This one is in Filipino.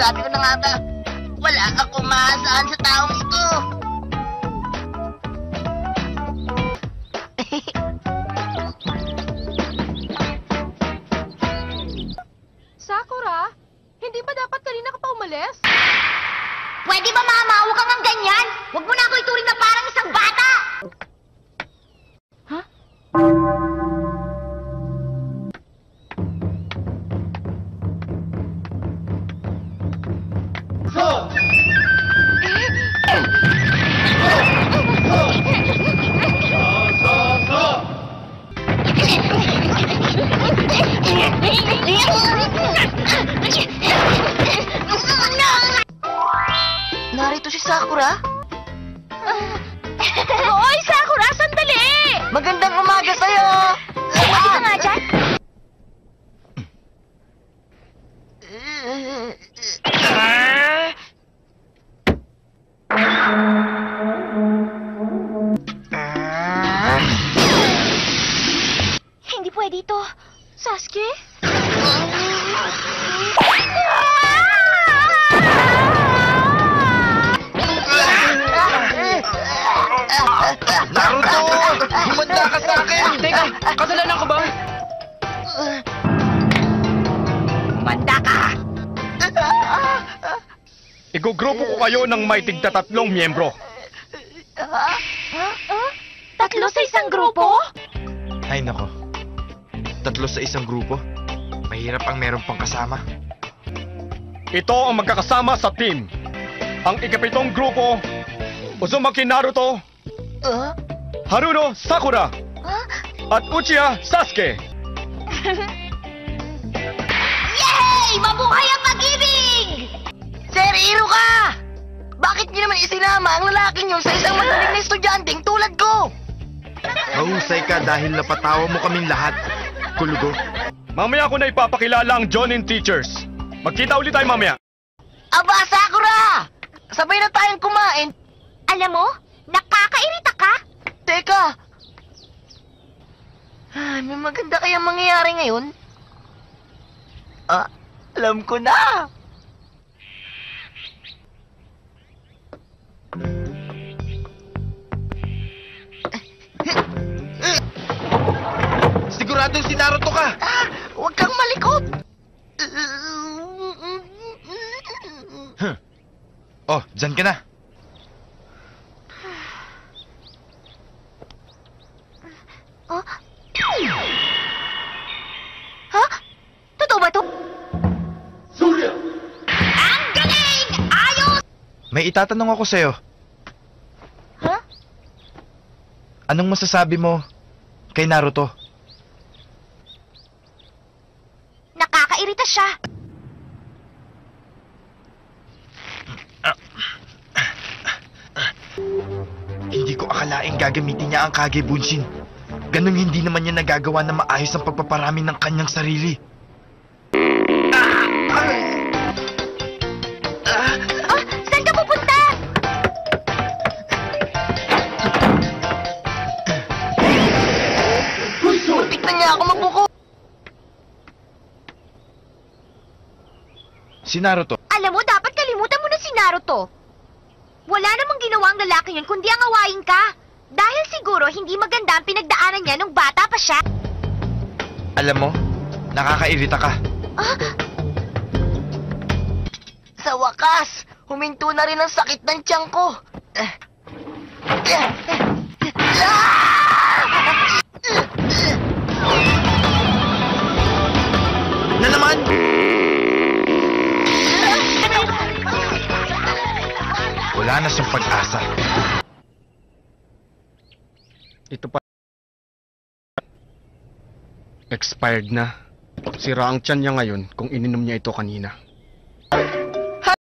Sabi ko na nga ba, wala akong maasaan sa taong ito. Sakura, hindi ba dapat kanina ka pa umalis? Pwede ba, Mama? Huwag kang ang ganyan! Huwag mo na ako ituring na parang isang bata! Ha? Narito si Sakura? Hoy, Sakura! Sandali! Magandang umaga sa'yo! Pwede ka nga dyan? Hindi pwede ito. Sasuke? Naruto! Humanda ka sa akin! Teka, kasalanan ko ba? Manda ka! Igugrupo ko kayo ng may tigta-3 miyembro. Tatlo sa isang grupo? Ay nako. 3 sa isang grupo? Mahirap ang meron pang kasama. Ito ang magkakasama sa team. Ang ika-7 grupo, Uzumaki Naruto, Haruno Sakura, at Uchiha Sasuke. Yay! Mabuhay ang pag-ibig! Sir, hero ka! Bakit niyo naman isinama ang lalaking yun sa isang magaling na estudyanteng tulad ko? Mahusay ka dahil napatawa mo kaming lahat. Kulugo. Mamaya ko na ipapakilala ang Jonin Teachers. Magkita ulit tayo mamaya. Aba, Sakura! Sabay na tayong kumain. Alam mo, nakakairita ka. Teka! May maganda kayang mangyayari ngayon? Alam ko na! Siguradong si Naruto ka! Huwag kang malikot! Oh, dyan ka na. Oh? Ha? Totoo ba to? Ang galing! Ayos! May itatanong ako sa'yo. Ha? Anong masasabi mo kay Naruto? Nakakairita siya. Hindi ko akalaing gagamitin niya ang Kage Bunshin. Ganun hindi naman niya nagagawa na maayos ang pagpaparami ng kanyang sarili. Saan ka pupunta? Muntik na niya ako mabuko! Si Naruto. Alam mo, dapat kalimutan mo na si Naruto. Wala namang ginawa ang lalaki yun kundi ang awayin ka. Dahil siguro hindi maganda ang pinagdaanan niya nung bata pa siya. Alam mo, nakakairita ka. Sa wakas, huminto na rin ang sakit ng tiyan ko. Na naman! Wala na siyang pag-asa. Ito pa. Expired na. Sira ang tiyan niya ngayon kung ininom niya ito kanina.